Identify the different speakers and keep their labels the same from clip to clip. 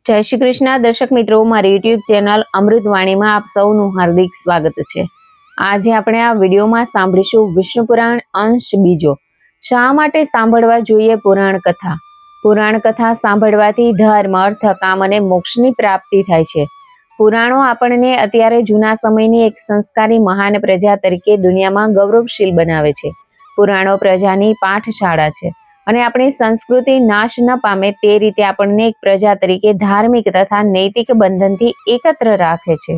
Speaker 1: જય શ્રી કૃષ્ણ દર્શક મિત્રો, મારી યુટ્યુબ ચેનલ અમૃતવાણીમાં આપ સૌનું હાર્દિક સ્વાગત છે। આજે આપણે આ વિડીયોમાં સાંભળીશું વિષ્ણુ પુરાણ અંશ બીજો। શા માટે સાંભળવા જોઈએ પુરાણ કથા? પુરાણ કથા સાંભળવાથી ધર્મ, અર્થ, કામ અને મોક્ષની પ્રાપ્તિ થાય છે। પુરાણો આપણને અત્યારે જૂના સમયની એક સંસ્કારી મહાન પ્રજા તરીકે દુનિયામાં ગૌરવશીલ બનાવે છે। પુરાણો પ્રજાની પાઠશાળા છે અને આપણી સંસ્કૃતિ નાશ ન પામે તે રીતે આપણને એક પ્રજા તરીકે ધાર્મિક તથા નૈતિક બંધનથી એકત્ર રાખે છે।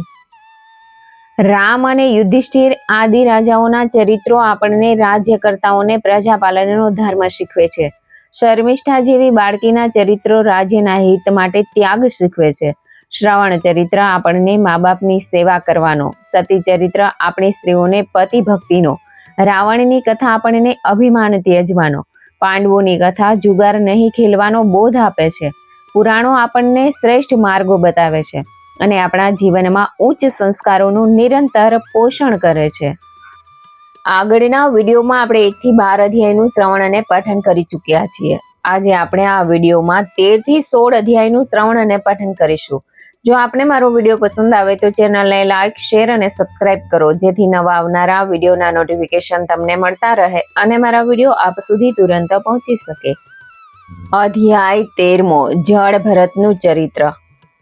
Speaker 1: રામ અને યુધિષ્ઠિર આદિ રાજાઓના ચરિત્રો આપણને રાજ્યકર્તાઓને પ્રજાપાલનનો ધર્મ શીખવે છે। શર્મિષ્ઠા જેવી બાળકીના ચરિત્રો રાજ્યના હિત માટે ત્યાગ શીખવે છે। શ્રવણ ચરિત્ર આપણને મા બાપની સેવા કરવાનો, સતી ચરિત્ર આપણી સ્ત્રીઓને પતિ ભક્તિનો, રાવણની કથા આપણને અભિમાન ત્યજવાનો, પાંડવોની કથા જુગાર નહીં ખેલવાનો બોધ આપે છે। પુરાણો આપણને શ્રેષ્ઠ માર્ગો બતાવે છે અને આપણા જીવનમાં ઉચ્ચ સંસ્કારોનું નિરંતર પોષણ કરે છે। આગળના વિડીયોમાં આપણે 1 થી 12 અધ્યાયનું શ્રવણ અને પઠન કરી ચૂક્યા છીએ। આજે આપણે આ વિડીયોમાં 13 થી 16 અધ્યાયનું શ્રવણ અને પઠન કરીશું। જો આપને મારો વિડીયો પસંદ આવે તો ચેનલને લાઈક, શેર અને સબસ્ક્રાઇબ કરો, જેથી નવા આવનારા વિડીયોના નોટિફિકેશન તમને મળતા રહે અને મારા વિડીયો આપ સુધી તુરંત પહોંચી શકે। અધ્યાય 13મો, જળ ભરતનું ચરિત્ર।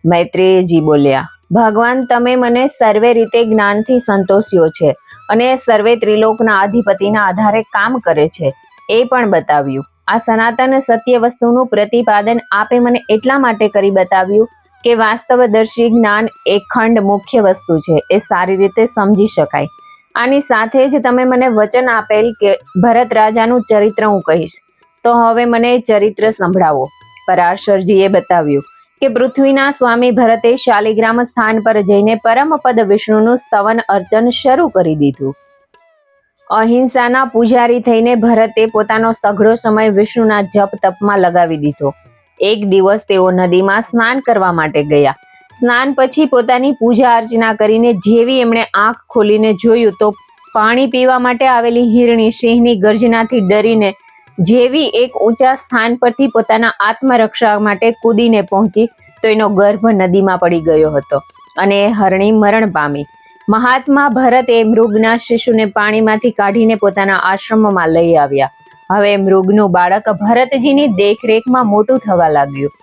Speaker 1: મૈત્રેયજી બોલ્યા, ભગવાન, તમે મને સર્વે રીતે જ્ઞાનથી સંતોષ્યો છે અને સર્વે ત્રિલોકના અધિપતિના આધારે કામ કરે છે એ પણ બતાવ્યું। આ સનાતન સત્ય વસ્તુનું પ્રતિપાદન આપે મને એટલા માટે કરી બતાવ્યું કે વાસ્તવદર્શી જ્ઞાન અખંડ મુખ્ય વસ્તુ છે એ સારી રીતે સમજી શકાય। આની સાથે જ તમે મને વચન આપેલ કે ભરત રાજાનું ચરિત્ર હું કહીશ, તો હવે મને ચરિત્ર સંભળાવો। પરાશરજીએ બતાવ્યું કે પૃથ્વીના સ્વામી ભરતે શાલિગ્રામ સ્થાન પર જઈને પરમપદ વિષ્ણુનું સ્તવન અર્ચન શરૂ કરી દીધું। અહિંસાના પૂજારી થઈને ભરતે પોતાનો સઘળો સમય વિષ્ણુના જપ તપમાં લગાવી દીધો। એક દિવસ તેઓ નદીમાં સ્નાન કરવા માટે ગયા। સ્નાન પછી પોતાની પૂજા અર્ચના કરીને જેવી એમણે આંખ ખોલીને જોયું તો પાણી પીવા માટે આવેલી હિરણી સિંહની ગર્જનાથી ડરીને જેવી એક ઊંચા સ્થાન પરથી પોતાના આત્મરક્ષા માટે કૂદીને પહોંચી તો એનો ગર્ભ નદીમાં પડી ગયો હતો અને એ હરણી મરણ પામી। મહાત્મા ભરત એ મૃગના શિશુને પાણીમાંથી કાઢીને પોતાના આશ્રમમાં લઈ આવ્યા। હવે મૃગનું બાળક ભરતજીની દેખરેખમાં મોટું થવા લાગ્યું।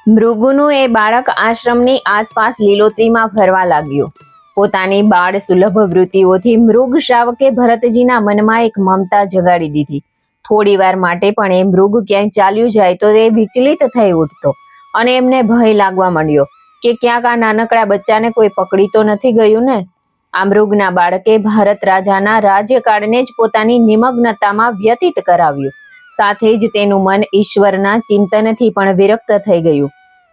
Speaker 1: મૃગનું એ બાળક આશ્રમની આસપાસ લીલોતરીમાં ફરવા લાગ્યું। પોતાની બાળ સુલભ વૃત્તિઓથી મૃગ શ્રાવકે ભરતજીના મનમાં એક મમતા જગાડી દીધી। થોડી વાર માટે પણ એ મૃગ ક્યાંય ચાલ્યું જાય તો એ વિચલિત થઈ ઉઠતો અને એમને ભય લાગવા માંડ્યો કે ક્યાંક આ નાનકડા બચ્ચાને કોઈ પકડી તો નથી ગયું ને। આ મૃગના બાળકે ભારત રાજાના રાજ્યકાળને જ પોતાની નિમગ્નતામાં વ્યતીત કરાવ્યું, સાથે જ તેનું મન ઈશ્વરના ચિંતનથી પણ વિરક્ત થઈ ગયું।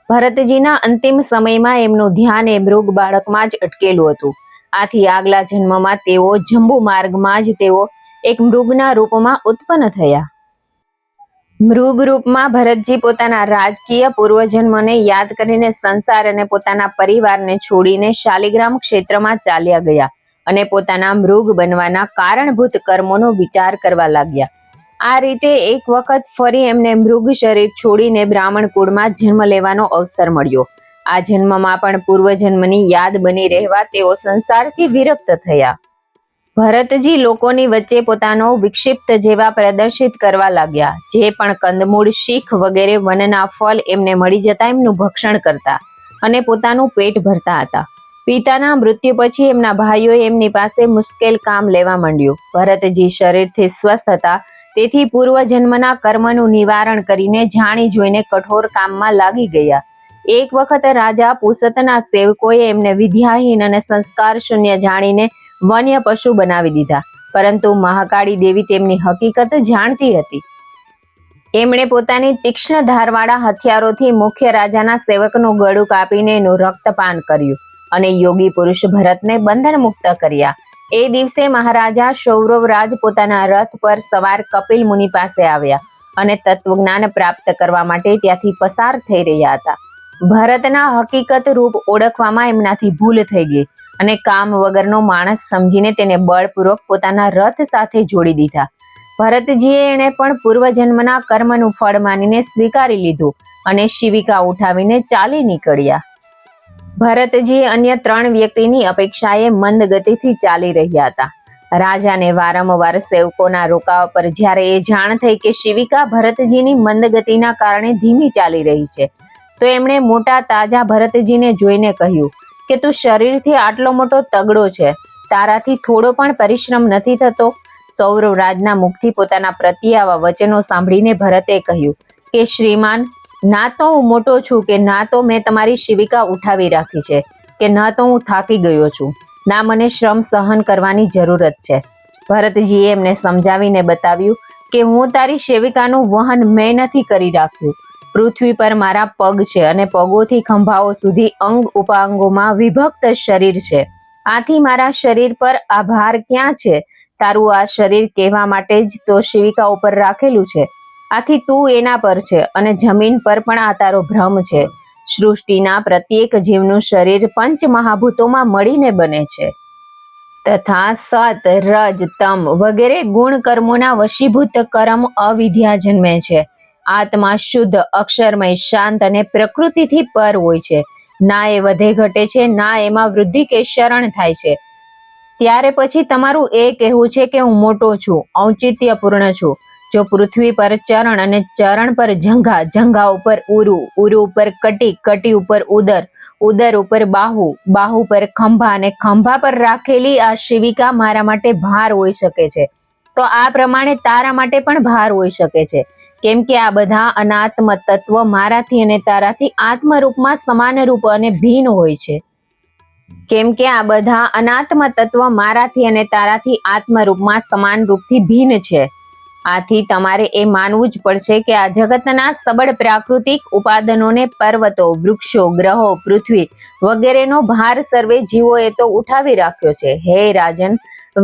Speaker 1: ભરતજીના અંતિમ સમયમાં એમનું ધ્યાન એ મૃગ બાળકમાં જ અટકેલું હતું। આથી આગલા જન્મમાં તેઓ જંબુ માર્ગમાં જ તેઓ એક મૃગના રૂપમાં ઉત્પન્ન થયા। મૃગ રૂપમાં ભરતજી પોતાના રાજકીય પૂર્વજન્મને યાદ કરીને સંસાર અને પોતાના પરિવારને છોડીને શાલિગ્રામ ક્ષેત્રમાં ચાલ્યા ગયા અને પોતાના મૃગ બનવાના કારણભૂત કર્મોનો વિચાર કરવા લાગ્યા। આ રીતે એક વખત ફરી એમને મૃગ શરીર છોડીને બ્રાહ્મણ કુળમાં જન્મ લેવાનો અવસર મળ્યો। આ જન્મમાં પણ પૂર્વજન્મની યાદ બની રહેવા તેઓ સંસારથી વિરક્ત થયા। ભરતજી લોકોની વચ્ચે પોતાનો વિક્ષિપ્ત જેવા પ્રદર્શિત કરવા લાગ્યા। જે પણ કંદમૂળ, શીખ વગેરે વનના ફળ એમને મળી જતા એમનું ભક્ષણ કરતા અને પોતાનું પેટ ભરતા હતા। પિતાના મૃત્યુ પછી એમના ભાઈઓએ એમની પાસે મુશ્કેલ કામ લેવા માંડ્યું। ભરતજી શરીરથી સ્વસ્થ હતા, તેથી પૂર્વજન્મના કર્મનું નિવારણ કરીને જાણી જોઈને કઠોર કામમાં લાગી ગયા। એક વખત રાજા પુસતના સેવકોએ એમને વિદ્યાહીન અને સંસ્કાર શૂન્ય જાણીને વન્ય પશુ બનાવી દીધા, પરંતુ મહાકાળી દેવી તેમની હકીકત જાણતી હતી। એમણે પોતાની તીક્ષ્ણ ધારવાળા હથિયારોથી મુખ્ય રાજાના સેવકનું ગળું કાપીને એનું રક્તપાન કર્યું અને યોગી પુરુષ ભરતને બંધન મુક્ત કર્યા। એ દિવસે મહારાજા સૌરવરાજ પોતાના રથ પર સવાર કપિલ મુનિ પાસે આવ્યા અને તત્વજ્ઞાન પ્રાપ્ત કરવા માટે ત્યાંથી પસાર થઈ રહ્યા હતા। ભરતના હકીકત રૂપ ઓળખવામાં એમનાથી ભૂલ થઈ ગઈ અને કામ વગરનો માણસ સમજીને તેને બળપૂર્વક પોતાના રથ સાથે જોડી દીધા। ભરતજીએ એને પણ પૂર્વજન્મના કર્મનું ફળ માનીને સ્વીકારી લીધું અને શિવિકા ઉઠાવીને ચાલી નીકળ્યા. ભરતજી અન્ય 3 વ્યક્તિની અપેક્ષાએ મંદ ગતિથી ચાલી રહ્યા હતા. રાજાને વારંવાર સેવકોના રોકાવા પર જ્યારે એ જાણ થઈ કે શિવિકા ભરતજીની મંદ ગતિના કારણે ધીમી ચાલી રહી છે, તો એમણે મોટા તાજા ભરતજીને જોઈને કહ્યું કે તું શરીરથી આટલો મોટો તગડો છે, તારાથી થોડો પણ પરિશ્રમ નથી થતો? સૌરવરાજના મુખથી પોતાના પ્રત્યે આવા વચનો સાંભળીને ભરતે કહ્યું કે શ્રીમાન, ના તો હું મોટો છું કે ના તો મેં તમારી શિવિકા ઉઠાવી રાખી છે, કે ન તો હું થાકી ગયો છું, ના મને શ્રમ સહન કરવાની જરૂરત છે. ભરતજીએ એમને સમજાવીને બતાવ્યું કે હું તારી સેવિકાનું વહન મેં નથી કરી રાખ્યું. પૃથ્વી પર મારા પગ છે અને પગોથી ખંભાઓ સુધી અંગ ઉપાંગોમાં વિભક્ત શરીર છે. આથી મારા શરીર પર આ ભાર ક્યાં છે? તારું આ શરીર કહેવા માટે જ તો શિવિકા ઉપર રાખેલું છે. આથી તું એના પર છે અને જમીન પર પણ આ તારો ભ્રમ છે. સૃષ્ટિના પ્રત્યેક જીવનું શરીર 5 મહાભૂતોમાં મળીને બને છે તથા સત, રજ, તમ વગેરે ગુણ કર્મોના વશીભૂત કર્મ અવિદ્યા જન્મે છે. આત્મા શુદ્ધ, અક્ષરમય, શાંત અને પ્રકૃતિથી પર હોય છે. ના એ વધે ઘટે છે, ના એમાં વૃદ્ધિ કે શરણ થાય છે. ત્યારે પછી તમારું એ કહેવું છે કે હું મોટો છું, ઔચિત્યપૂર્ણ છું. જો પૃથ્વી પર ચરણ અને ચરણ પર જંઘા, જંઘા ઉપર ઉરુ, ઉરુ ઉપર કટી, કટી ઉપર ઉદર, ઉદર ઉપર બાહુ, બાહુ પર ખંભા અને ખંભા પર રાખેલી આ શિવિકા મારા માટે ભાર હોઈ શકે છે, તો આ પ્રમાણે તારા માટે પણ ભાર હોઈ શકે છે. કેમ કે આ બધા અનાત્મ તત્વ મારાથી અને તારાથી આત્મરૂપમાં સમાન રૂપ અને ભિન્ન હોય છે. કેમ કે આ બધા અનાત્મ તત્વ મારાથી અને તારાથી આત્મરૂપમાં સમાન રૂપથી ભિન્ન છે. આથી તમારે એ માનવું જ પડશે કે આ જગતના સબળ પ્રાકૃતિક ઉપાદનોને પર્વતો, વૃક્ષો, ગ્રહો, પૃથ્વી વગેરેનો ભાર સર્વે જીવોએ તો ઉઠાવી રાખ્યો છે. હે રાજન,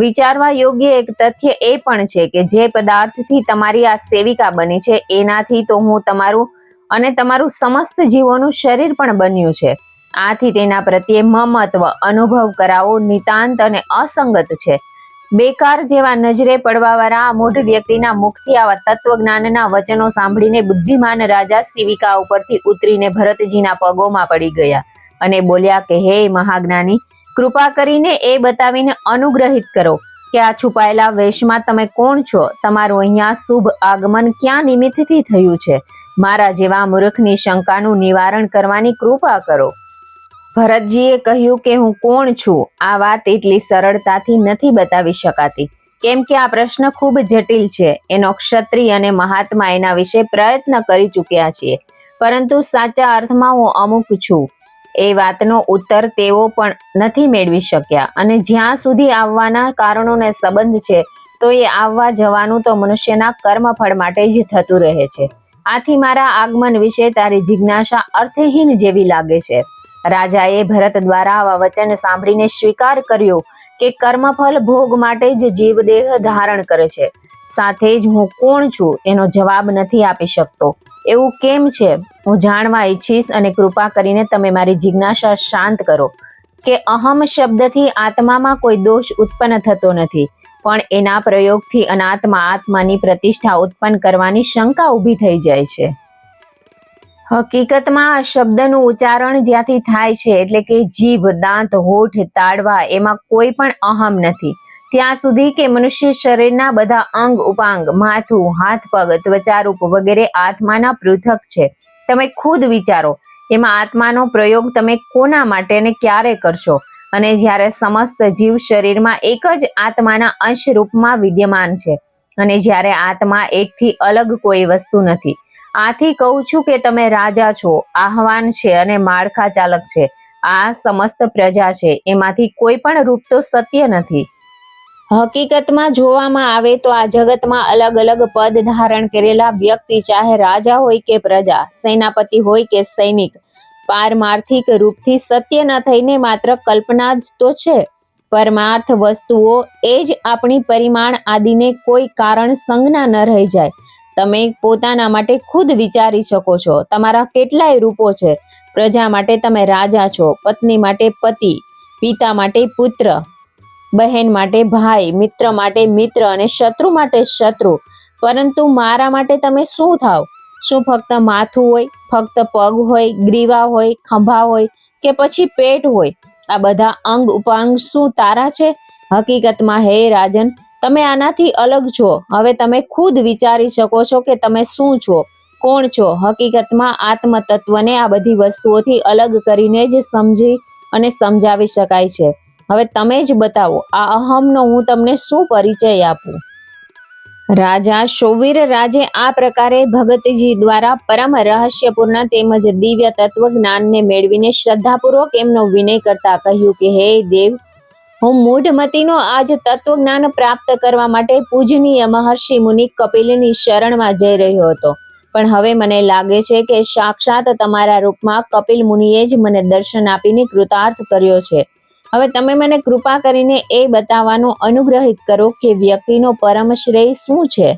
Speaker 1: વિચારવા યોગ્ય એક તથ્ય એ પણ છે કે જે પદાર્થથી તમારી આ સેવિકા બની છે એનાથી તો હું તમારું અને તમારું સમસ્ત જીવોનું શરીર પણ બન્યું છે. આથી તેના પ્રત્યે મમત્વ અનુભવ કરાવો નિતાંત અને અસંગત છે. બેકાર જેવા નજરે પડવાવાળા આ મૂઢ વ્યક્તિના મુખથી આવા તત્વજ્ઞાનના વચનો સાંભળીને બુદ્ધિમાન રાજા શિવિકા ઉપરથી ઉતરીને ભરતજીના પગોમાં પડી ગયા અને બોલ્યા કે હે મહાજ્ઞાની, કૃપા કરીને એ બતાવીને અનુગ્રહિત કરો કે આ છુપાયેલા વેશમાં તમે કોણ છો? તમારું અહીંયા શુભ આગમન ક્યાં નિમિત્તથી થયું છે? મારા જેવા મૂર્ખની શંકાનું નિવારણ કરવાની કૃપા કરો. ભરતજીએ કહ્યું કે હું કોણ છું આ વાત એટલી સરળતાથી નથી બતાવી શકાતી, કેમ કે આ પ્રશ્ન ખૂબ જટિલ છે. એનો ક્ષત્રિય અને મહાત્મા એના વિશે પ્રયત્ન કરી ચૂક્યા છીએ, પરંતુ સાચા અર્થમાં હું અમુક છું એ વાતનો ઉત્તર તેઓ પણ નથી મેળવી શક્યા. અને જ્યાં સુધી આવવાના કારણોને સંબંધ છે તો એ આવવા જવાનું તો મનુષ્યના કર્મફળ માટે જ થતું રહે છે. આથી મારા આગમન વિશે તારી જિજ્ઞાસા અર્થહીન જેવી લાગે છે. રાજાએ ભરત દ્વારા આવા વચન સાંભળીને સ્વીકાર કર્યો કે કર્મફળ ભોગ માટે જ જીવદેહ ધારણ કરે છે. સાથે જ હું કોણ છું એનો જવાબ નથી આપી શકતો. એવું કેમ છે? હું જાણવા ઈચ્છીશ અને કૃપા કરીને તમે મારી જિજ્ઞાસા શાંત કરો કે અહમ શબ્દથી આત્મામાં કોઈ દોષ ઉત્પન્ન થતો નથી, પણ એના પ્રયોગથી અનાત્મા આત્માની પ્રતિષ્ઠા ઉત્પન્ન કરવાની શંકા ઊભી થઈ જાય છે. હકીકતમાં આ શબ્દનું ઉચ્ચારણ જ્યાંથી થાય છે એટલે કે જીભ, દાંત, હોઠ, તાડવા એમાં કોઈ પણ અહમ નથી. ત્યાં સુધી કે મનુષ્ય શરીરના બધા અંગ ઉપાંગ, માથું, હાથ પગ, ત્વચારૂપ વગેરે આત્માના પૃથક છે. તમે ખુદ વિચારો, એમાં આત્માનો પ્રયોગ તમે કોના માટે અને ક્યારે કરશો? અને જ્યારે સમસ્ત જીવ શરીરમાં એક જ આત્માના અંશ રૂપમાં વિદ્યમાન છે અને જ્યારે આત્મા એકથી અલગ કોઈ વસ્તુ નથી. આથી કહું છું કે તમે રાજા છો, આહવાન છે અને માળખા ચાલક છે. આ સમસ્ત પ્રજા છે, એમાંથી કોઈ પણ રૂપ તો સત્ય નથી. હકીકતમાં જોવામાં આવે તો આ જગતમાં અલગ અલગ પદ ધારણ કરેલા વ્યક્તિ, ચાહે રાજા હોય કે પ્રજા, સેનાપતિ હોય કે સૈનિક, પારમાર્થિક રૂપથી સત્ય ન થઈને માત્ર કલ્પના જ તો છે. પરમાર્થ વસ્તુઓ એ જ આપણી પરિમાણ આદિને કોઈ કારણ સંજ્ઞા ન રહી જાય. તમે પોતાના માટે ખુદ વિચારી શકો છો. તમારા કેટલાય રૂપો છે. પ્રજા માટે તમે રાજા છો, પત્ની માટે પતિ, પિતા માટે પુત્ર, બહેન માટે ભાઈ, મિત્ર માટે મિત્ર અને શત્રુ માટે શત્રુ. પરંતુ મારા માટે તમે શું થાવ? શું ફક્ત માથું હોય, ફક્ત પગ હોય, ગ્રીવા હોય, ખભા હોય કે પછી પેટ હોય? આ બધા અંગ ઉપાંગ શું તારા છે? હકીકતમાં હે રાજન, તમે આનાથી અલગ છો. હવે તમે ખુદ વિચારી શકો છો કે તમે શું છો, કોણ છો. હકીકતમાં આત્મ તત્વને આ બધી વસ્તુઓથી અલગ કરીને જ સમજી અને સમજાવી શકાય છે. હવે તમે જ બતાવો, આ અહમનો હું તમને શું પરિચય આપું? રાજા શૌવીર રાજે આ પ્રકારે ભગતજી દ્વારા પરમ રહસ્યપૂર્ણ તેમજ દિવ્ય તત્વ જ્ઞાનને મેળવીને શ્રદ્ધાપૂર્વક એમનો વિનય કરતા કહ્યું કે હે દેવ, હું મૂઢમતીનો આજ તત્વજ્ઞાન પ્રાપ્ત કરવા માટે પૂજનીય મહર્ષિ મુનિ કપિલની શરણમાં જઈ રહ્યો હતો. પણ હવે મને લાગે છે કે સાક્ષાત તમારા રૂપમાં કપિલ મુનિએ જ મને દર્શન આપીને કૃતાર્થ કર્યો છે. હવે તમે મને કૃપા કરીને એ બતાવવાનું અનુગ્રહિત કરો કે વ્યક્તિનો પરમ શ્રેય શું છે.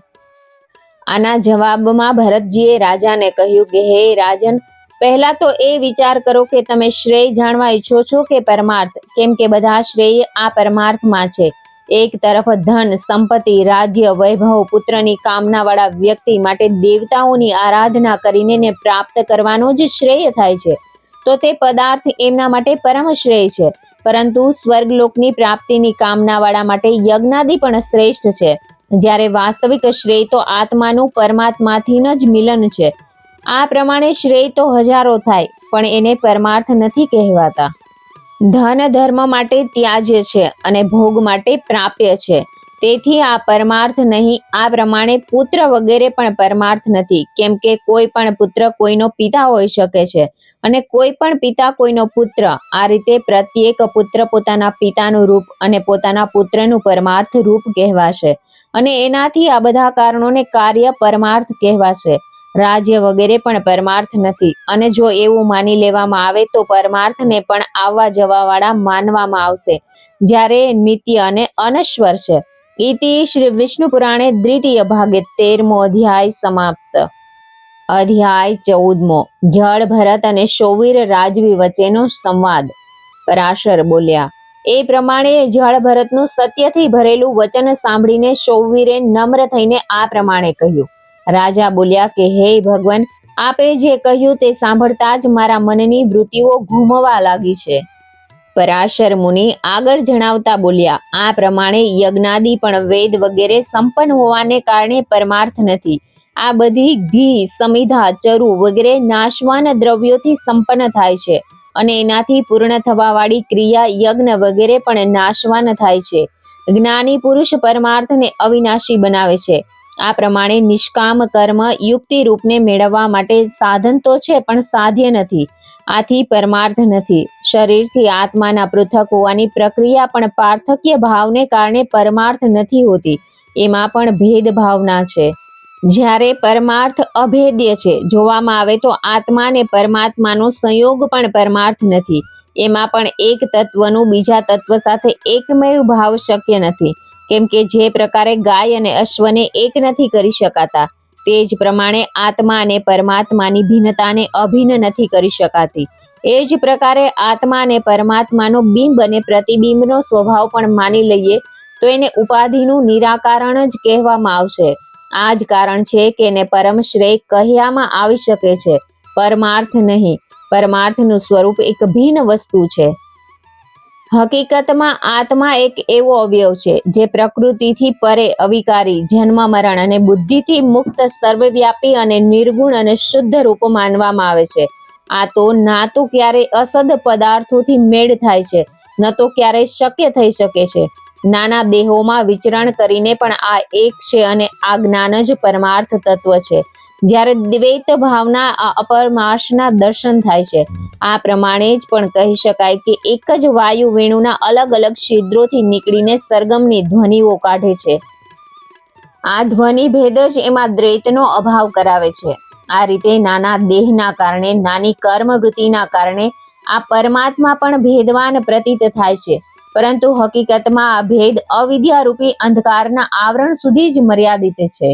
Speaker 1: આના જવાબમાં ભરતજીએ રાજાને કહ્યું કે હે રાજન, પહેલા તો એ વિચાર કરો કે તમે શ્રેય જાણવા ઈચ્છો છો કે પરમાર્થ, કેમ કે બધા શ્રેય આ પરમાર્થમાં છે. એક તરફ ધન, સંપત્તિ, રાજ્ય, વૈભવ, પુત્રની કામનાવાળા વ્યક્તિ માટે દેવતાઓની આરાધના કરીને પ્રાપ્ત કરવાનો જ શ્રેય થાય છે, તો તે પદાર્થ એમના માટે પરમ શ્રેય છે. પરંતુ સ્વર્ગલોકની પ્રાપ્તિની કામનાવાળા માટે યજ્ઞાદિ પણ શ્રેષ્ઠ છે. જ્યારે વાસ્તવિક શ્રેય તો આત્માનું પરમાત્માથી જ મિલન છે. આ પ્રમાણે શ્રેય તો હજારો થાય, પણ એને પરમાર્થ નથી કહેવાતા. ધન ધર્મ માટે ત્યાજ્ય છે અને ભોગ માટે પ્રાપ્ય છે. તેથી આ પરમાર્થ નહીં. આ પ્રમાણે પુત્ર વગેરે પણ પરમાર્થ નથી, કેમ કે કોઈ પણ પુત્ર કોઈનો પિતા હોઈ શકે છે અને કોઈ પણ પિતા કોઈનો પુત્ર. આ રીતે પ્રત્યેક પુત્ર પોતાના પિતાનું રૂપ અને પોતાના પુત્રનું પરમાર્થ રૂપ કહેવાશે, અને એનાથી આ બધા કારણોને કાર્ય પરમાર્થ કહેવાશે. રાજ્ય વગેરે પણ પરમાર્થ નથી, અને જો એવું માની લેવામાં આવે તો પરમાર્થને પણ આવવા જવાવાળા માનવામાં આવશે, જ્યારે નિત્ય અને અનશ્વર છે. ઇતિ શ્રી વિષ્ણુ પુરાણે દ્વિતીય ભાગે 13મો અધ્યાય સમાપ્ત. અધ્યાય 14મો. જળ, ભરત અને શૌવીર રાજવી વચ્ચેનો સંવાદ. પરાશર બોલ્યા. એ પ્રમાણે જળ ભરતનું સત્યથી ભરેલું વચન સાંભળીને શૌવીરે નમ્ર થઈને આ પ્રમાણે કહ્યું. રાજા બોલ્યા કે હે ભગવાન, આપે જે કહ્યું તે સાંભળતા જ મારા મનની વૃત્તિઓ ઘૂમવા લાગી છે. પરાશર મુનિ આગળ જણાવતા બોલ્યા, આ પ્રમાણે યજ્ઞાદિ પણ વેદ વગેરે સંપન્ન હોવાને કારણે પરમાર્થ નથી. આ બધી ઘી, સમિધા, ચરુ વગેરે નાશવાન દ્રવ્યોથી સંપન્ન થાય છે, અને એનાથી પૂર્ણ થવાવાળી ક્રિયા યજ્ઞ વગેરે પણ નાશવાન થાય છે. જ્ઞાની પુરુષ પરમાર્થને અવિનાશી બનાવે છે. આ પ્રમાણે નિષ્કામ કર્મ યુક્તિ રૂપને મેળવવા માટે સાધન તો છે, પણ સાધ્ય નથી. આથી પરમાર્થ નથી. શરીરથી આત્માના પૃથક હોવાની પ્રક્રિયા પણ પાર્થક્ય ભાવને કારણે પરમાર્થ નથી હોતી. એમાં પણ ભેદ ભાવના છે. જ્યારે પરમાર્થ અભેદ્ય છે. જોવામાં આવે તો આત્મા અને પરમાત્માનો સંયોગ પણ પરમાર્થ નથી. એમાં પણ એક તત્વનું બીજા તત્વ સાથે એકમેવ ભાવ શક્ય નથી, કેમ કે જે પ્રકારે ગાય અને અશ્વને એક નથી કરી શકાતા, તે જ પ્રમાણે આત્મા અને પરમાત્માની ભિન્નતાને અભિન્ન નથી કરી શકાતી. એ જ પ્રકારે આત્મા અને પરમાત્માનો બિંબ અને પ્રતિબિંબનો સ્વભાવ પણ માની લઈએ તો એને ઉપાધિનું નિરાકરણ જ કહેવામાં આવશે. આ જ કારણ છે કે એને પરમ શ્રેય કહેવામાં આવી શકે છે, પરમાર્થ નહીં. પરમાર્થનું સ્વરૂપ એક ભિન્ન વસ્તુ છે. હકીકતમાં આત્મા એક એવો અવયવ છે જે પ્રકૃતિથી પરે, અવિકારી, જન્મ મરણ અને બુદ્ધિથી મુક્ત, સર્વવ્યાપી અને નિર્ગુણ અને શુદ્ધ રૂપ માનવામાં આવે છે. આ તો ના તો ક્યારેય અસદ પદાર્થોથી મેળ થાય છે, ન તો ક્યારેય શક્ય થઈ શકે છે. નાના દેહોમાં વિચરણ કરીને પણ આ એક છે, અને આ જ્ઞાન જ પરમાર્થ તત્વ છે. જ્યારે દ્વૈત ભાવના આ અપરમાર્શના દર્શન થાય છે. આ પ્રમાણે જ પણ કહી શકાય કે એક જ વાયુ વેણુના અલગ અલગ છિદ્રોથી નીકળીને સરગમની ધ્વનિઓ કાઢે છે. આ ધ્વનિ ભેદ જ એમાં દ્વૈતનો અભાવ કરાવે છે. આ રીતે નાના દેહના કારણે, નાની કર્મવૃત્તિના કારણે આ પરમાત્મા પણ ભેદવાન પ્રતીત થાય છે, પરંતુ હકીકતમાં આ ભેદ અવિદ્યારૂપી અંધકારના આવરણ સુધી જ મર્યાદિત છે.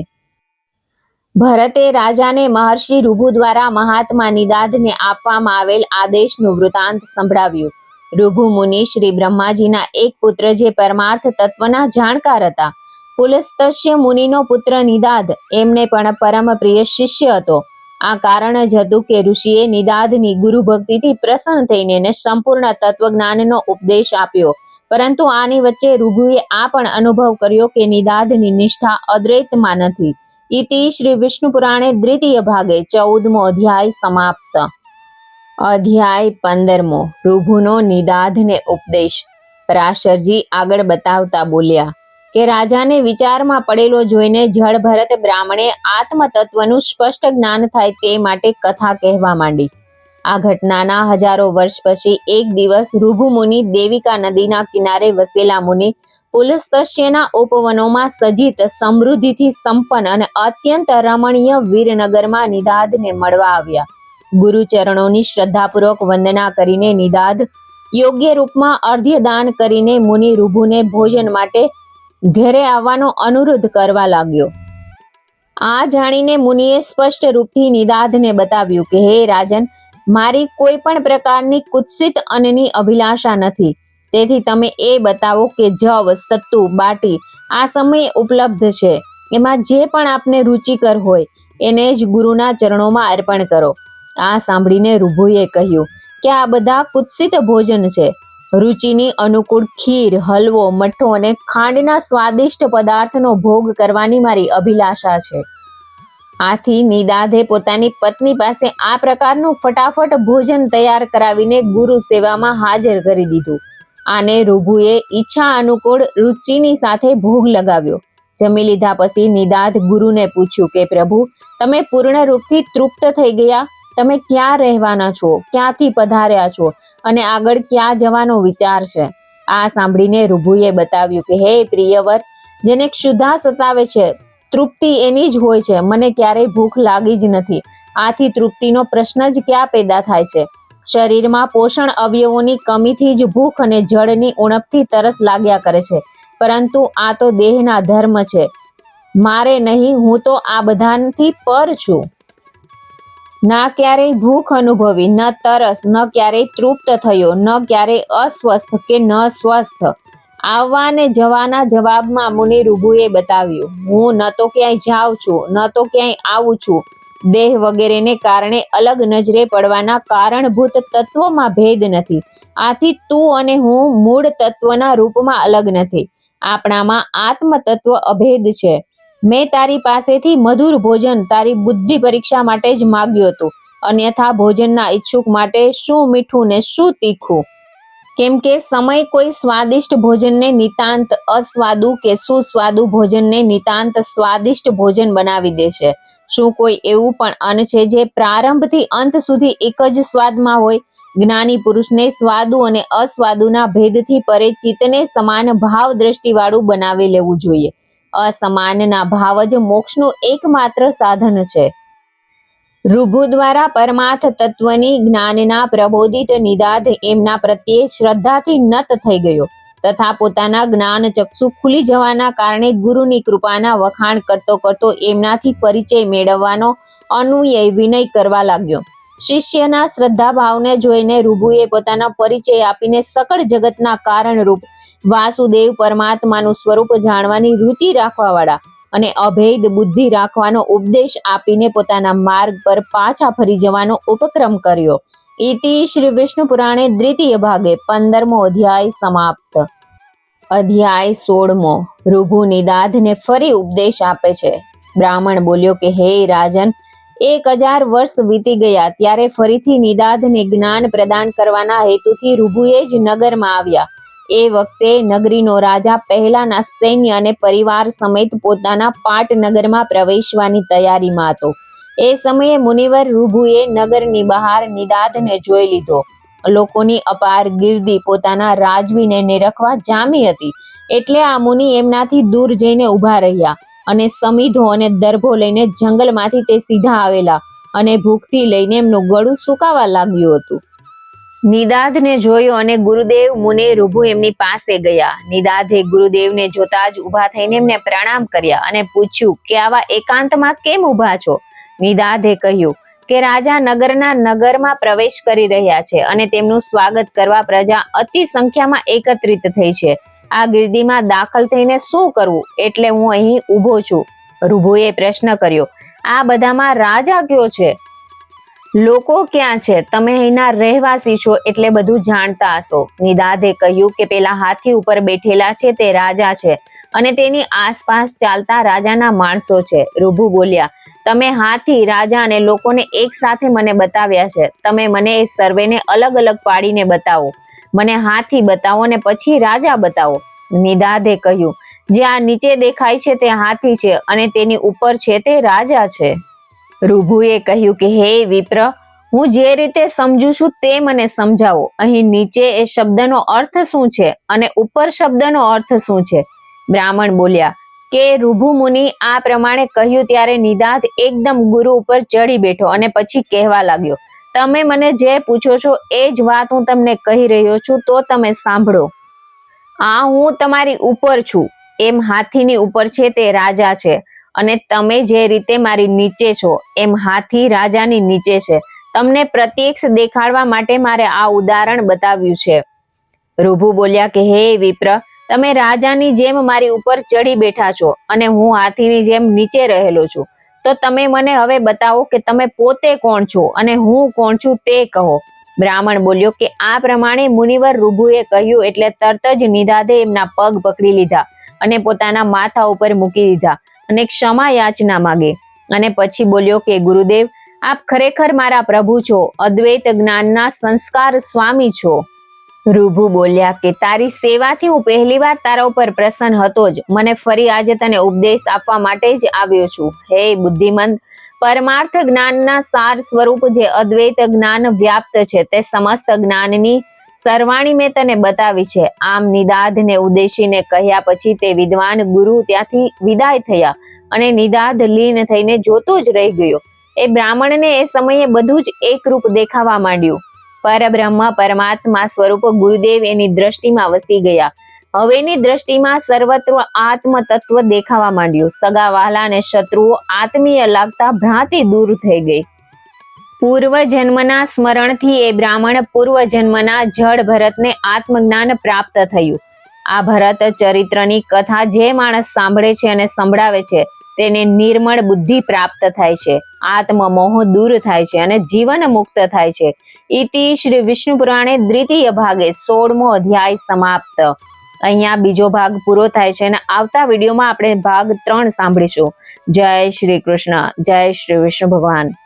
Speaker 1: ભરતે રાજાને મહર્ષિ ઋભુ દ્વારા મહાત્મા નિદાધને આપવામાં આવેલ આદેશનું વૃતાંત સંભળાવ્યું. ઋભુ મુનિ શ્રી બ્રહ્માજીના એક પુત્ર જે પરમાર્થ તત્વના જાણકાર હતા. પુલસ્ત્ય મુનિનો પુત્ર નિદાધ એમને પણ પરમ પ્રિય શિષ્ય હતો. આ કારણ જ હતું કે ઋષિએ નિદાધની ગુરુ ભક્તિથી પ્રસન્ન થઈને એને સંપૂર્ણ તત્વજ્ઞાનનો ઉપદેશ આપ્યો. પરંતુ આની વચ્ચે ઋભુએ આ પણ અનુભવ કર્યો કે નિદાધની નિષ્ઠા અદ્વૈતમાં નથી. ઇતિ શ્રી વિષ્ણુ પુરાણે દ્વિતીય ભાગે 14મો અધ્યાય સમાપ્ત. અધ્યાય 15મો ઋભુનો નિદાધને ઉપદેશ. પરાશરજી આગળ બતાવતા બોલ્યા કે રાજાને વિચારમાં પડેલો જોઈને જળભરત બ્રાહ્મણે આત્મતત્વનું સ્પષ્ટ જ્ઞાન થાય તે માટે કથા કહેવા માંડી. આ ઘટનાના હજારો વર્ષ પછી એક દિવસ ઋભુ મુનિ દેવિકા નદીના કિનારે વસેલા મુનિ પુલસ્ત્યના ઉપવનોમાં સજિત સમૃદ્ધિથી સંપન્ન અને અત્યંત રમણીય વીરનગરમાં નિદાધને મળવા આવ્યા. ગુરુચરણોની શ્રદ્ધાપૂર્વક વંદના કરીને નિદાધ યોગ્ય રૂપમાં અર્ધ્યદાન કરીને મુનિ ઋભુને ભોજન માટે ઘરે આવવાનો અનુરોધ કરવા લાગ્યો. આ જાણીને મુનિએ સ્પષ્ટ રૂપથી નિદાધને બતાવ્યું કે હે રાજન, મારી કોઈ પણ પ્રકારની કુત્સિત અન્નની અભિલાષા નથી. તેથી તમે એ બતાવો કે જવ, સત્તુ, બાટી આ સમયે ઉપલબ્ધ છે. એમાં જે પણ આપને રુચિકર હોય એને જ ગુરુના ચરણોમાં અર્પણ કરો. આ સાંભળીને ઋભુએ કહ્યું કે આ બધા કુત્સિત ભોજન છે. રુચિની અનુકૂળ ખીર, હલવો, મઠ્ઠો અને ખાંડના સ્વાદિષ્ટ પદાર્થનો ભોગ કરવાની મારી અભિલાષા છે. આથી નિદાધે પોતાની પત્ની પાસે આ પ્રકારનું ફટાફટ ભોજન તૈયાર કરાવીને ગુરુ સેવામાં હાજર કરી દીધું. આને ઋભુએ ઈચ્છા અનુકૂળ રુચિની સાથે ભોગ લગાવ્યો. જમી લીધા પછી નિદાધ ગુરુને પૂછ્યું કે પ્રભુ, તમે પૂર્ણ રૂપથી તૃપ્ત થઈ ગયા? તમે ક્યાં રહેવાના છો? ક્યાંથી પધાર્યા છો? અને આગળ ક્યાં જવાનો વિચાર છે? આ સાંભળીને ઋભુએ બતાવ્યું કે હે પ્રિયવર, જેને ક્ષુધા સતાવે છે તૃપ્તિ એની જ હોય છે. મને ક્યારેય ભૂખ લાગી જ નથી. આથી તૃપ્તિનો પ્રશ્ન જ ક્યાં પેદા થાય છે? શરીરમાં પોષણ અવયવોની કમીથી જ ભૂખ અને જળની ઉણપથી તરસ લાગ્યા કરે છે. પરંતુ આ તો દેહના ધર્મ છે, મારે નહીં. હું તો આ બધાથી પર છું. ના ક્યારેય ભૂખ અનુભવી, ન તરસ, ન ક્યારેય તૃપ્ત થયો, ન ક્યારેય અસ્વસ્થ કે ન સ્વસ્થ. આવવા અને જવાના જવાબમાં મુનિ ઋભુએ બતાવ્યું, હું ન તો ક્યાંય જાઉં છું, ન તો ક્યાંય આવું છું. દેહ વગેરેને કારણે અલગ નજરે પડવાના કારણભૂત તત્વોમાં ભેદ નથી. આથી તું અને હું મૂળ તત્વના રૂપમાં અલગ નથી. આપણામાં આત્મ તત્વ અભેદ છે. મેં તારી પાસેથી મધુર ભોજન તારી બુદ્ધિ પરીક્ષા માટે જ માગ્યું હતું. અન્યથા ભોજનના ઈચ્છુક માટે શું મીઠું ને શું તીખું? કેમ કે સમય કોઈ સ્વાદિષ્ટ ભોજનને નિતાંત અસ્વાદુ કે સુસ્વાદુ ભોજનને નિતાંત સ્વાદિષ્ટ ભોજન બનાવી દે છે. શું કોઈ એવું પણ અન્ન છે જે પ્રારંભથી અંત સુધી એક જ સ્વાદમાં હોય? જ્ઞાની પુરુષને સ્વાદુ અને અસ્વાદુના ભેદથી પરે ચિત્તને સમાન ભાવ દ્રષ્ટિવાળું બનાવી લેવું જોઈએ. અસમાનના ભાવ જ મોક્ષનું એકમાત્ર સાધન છે. ઋભુ દ્વારા પરમાર્થ તત્વની જ્ઞાનના પ્રબોધિત નિદાધ એમના પ્રત્યે શ્રદ્ધાથી નત થઈ ગયો તથા પોતાના જ્ઞાન ચક્ષુ ખુલી જવાના કારણે ગુરુની કૃપાના વખાણ કરતો કરતો એમનાથી પરિચય મેળવવાનો અનુયય વિનય કરવા લાગ્યો. શિષ્યના શ્રદ્ધા ભાવને જોઈને ઋભુએ પોતાના પરિચય આપીને સકળ જગતના કારણરૂપ વાસુદેવ પરમાત્માનું સ્વરૂપ જાણવાની રુચિ રાખવાવાળા અને અભેદ બુદ્ધિ રાખવાનો ઉપદેશ આપીને પોતાના માર્ગ પર પાછા ફરી જવાનો ઉપક્રમ કર્યો. ઇતિ શ્રી વિષ્ણુ પુરાણે દ્વિતીય ભાગે 15મો અધ્યાય સમાપ્ત. અધ્યાય 16મો ઋભુ નિદાધને ફરી ઉપદેશ આપે છે. બ્રાહ્મણ બોલ્યો કે હે રાજન, 1000 વર્ષ વીતી ગયા ત્યારે ફરીથી નિદાધને જ્ઞાન પ્રદાન કરવાના હેતુથી ઋભુએ જ નગરમાં આવ્યા. એ વખતે નગરીનો રાજા પહેલાના સૈન્ય અને પરિવાર સમેત પોતાના પાટનગરમાં પ્રવેશવાની તૈયારીમાં હતો. એ સમયે મુનિવર ઋભુએ નગરની બહાર નિદાધને જોઈ લીધો. લોકોની અપાર ગીર્દી પોતાના રાજવીને નિરખવા જામી હતી. એટલે આ મુનિ એમનાથી દૂર જઈને ઊભા રહ્યા અને સમીધો અને દર્ભો લઈને જંગલમાંથી તે સીધા આવેલા અને ભૂખથી લઈને એમનું ગળું સુકાવા લાગ્યું હતું. નિદાધને જોયો અને ગુરુદેવ મુનિ ઋભુ એમની પાસે ગયા. નિદાધે ગુરુદેવને જોતા જ ઊભા થઈને એમને પ્રણામ કર્યા અને પૂછ્યું કે આવા એકાંતમાં કેમ ઊભા છો? નિદાધે કહ્યું કે રાજા નગરમાં પ્રવેશ કરી રહ્યા છે અને તેમનું સ્વાગત કરવા પ્રજા અતિ સંખ્યામાં એકત્રિત થઈ છે. આ ગીર્દીમાં દાખલ થઈને શું કરવું? એટલે હું અહીં ઊભો છું. ઋભુએ પ્રશ્ન કર્યો, આ બધામાં રાજા કયો છે? લોકો ક્યાં છે? તમે અહીંના રહેવાસી છો એટલે બધું જાણતા હશો. નિદાધે કહ્યું કે પેલા હાથી ઉપર બેઠેલા છે તે રાજા છે અને તેની આસપાસ ચાલતા રાજાના માણસો છે. રૂભુ બોલ્યા, તમે હાથી, રાજા અને લોકોને એક સાથે મને બતાવ્યા છે. તમે મને એ સર્વેને અલગ અલગ પાડીને બતાવો. મને હાથી બતાવો અને પછી રાજા બતાવો. નિદાધે કહ્યું, જે આ નીચે દેખાય છે તે હાથી છે અને તેની ઉપર છે તે રાજા છે. રૂભુએ કહ્યું કે હે વિપ્ર, હું જે રીતે સમજુ છું તે મને સમજાવો. અહીં નીચે એ શબ્દનો અર્થ શું છે અને ઉપર શબ્દનો અર્થ શું છે? બ્રાહ્મણ બોલ્યા કે રૂભુ મુનિ આ પ્રમાણે કહ્યું ત્યારે નિદાધ એકદમ ગુરુ ઉપર ચડી બેઠો અને પછી કહેવા લાગ્યો, તમે મને જે પૂછો છો એ જ વાત હું તમને કહી રહ્યો છું, તો તમે સાંભળો. હું તમારી ઉપર છું. એમ હાથીની ઉપર છે તે રાજા છે અને તમે જે રીતે મારી નીચે છો એમ હાથી રાજાની નીચે છે. તમને પ્રત્યક્ષ દેખાડવા માટે મારે આ ઉદાહરણ બતાવ્યું છે. રૂભુ બોલ્યા કે હે વિપ્ર, તમે રાજાની જેમ મારી ઉપર ચડી બેઠા છો અને હું હાથીની જેમ નીચે રહેલો છું. તો તમે મને હવે બતાવો કે તમે પોતે કોણ છો અને હું કોણ છું તે કહો. બ્રાહ્મણ બોલ્યો કે આ પ્રમાણે મુનિવર રૂભુએ કહ્યું એટલે તરત જ નિદાધે એમના પગ પકડી લીધા અને પોતાના માથા ઉપર મૂકી દીધા અને ક્ષમા યાચના માંગી. અને પછી બોલ્યો કે ગુરુદેવ, આપ ખરેખર મારા પ્રભુ છો, અદ્વૈત જ્ઞાનના સંસ્કાર સ્વામી છો. રૂભુ બોલ્યા કે તારી સેવાથી હું પહેલીવાર તારા ઉપર પ્રસન્ન હતો જ. મને ફરી આજે તને ઉપદેશ આપવા માટે જ આવ્યો છું. હે બુદ્ધિમંત, પરમાર્થ જ્ઞાનના સાર સ્વરૂપ જે અદ્વૈત જ્ઞાન વ્યાપ્ત છે તે સમસ્ત જ્ઞાનની સરવાણી મેં તને બતાવી છે. આમ નિદાધને ઉદ્દેશીને કહ્યા પછી તે વિદ્વાન ગુરુ ત્યાંથી વિદાય થયા અને નિદાધ લીન થઈને જોતો જ રહી ગયો. એ બ્રાહ્મણને એ સમયે બધું જ એકરૂપ દેખાવા માંડ્યું. પરબ્રહ્મ પરમાત્મા સ્વરૂપ ગુરુદેવ એની દ્રષ્ટિમાં વસી ગયા. હવેની દ્રષ્ટિમાં સર્વત્ર આત્મ તત્વ દેખાવા માંડ્યું. સગા વહાલા અને શત્રુઓ આત્મીય લાગતા ભ્રાંતિ દૂર થઈ ગઈ. પૂર્વ જન્મના સ્મરણથી એ બ્રાહ્મણ પૂર્વ જન્મના જડ ભરતને આત્મજ્ઞાન પ્રાપ્ત થયું. આ ભરત ચરિત્રની કથા જે માણસ સાંભળે છે અને સંભળાવે છે તેને નિર્મળ બુદ્ધિ પ્રાપ્ત થાય છે, આત્મમોહ દૂર થાય છે અને જીવન મુક્ત થાય છે. ઇતિ શ્રી વિષ્ણુ પુરાણે દ્વિતીય ભાગે 16મો અધ્યાય સમાપ્ત. અહીંયા બીજો ભાગ પૂરો થાય છે અને આવતા વિડીયોમાં આપણે ભાગ 3 સાંભળીશું. જય શ્રી કૃષ્ણ, જય શ્રી વિષ્ણુ ભગવાન.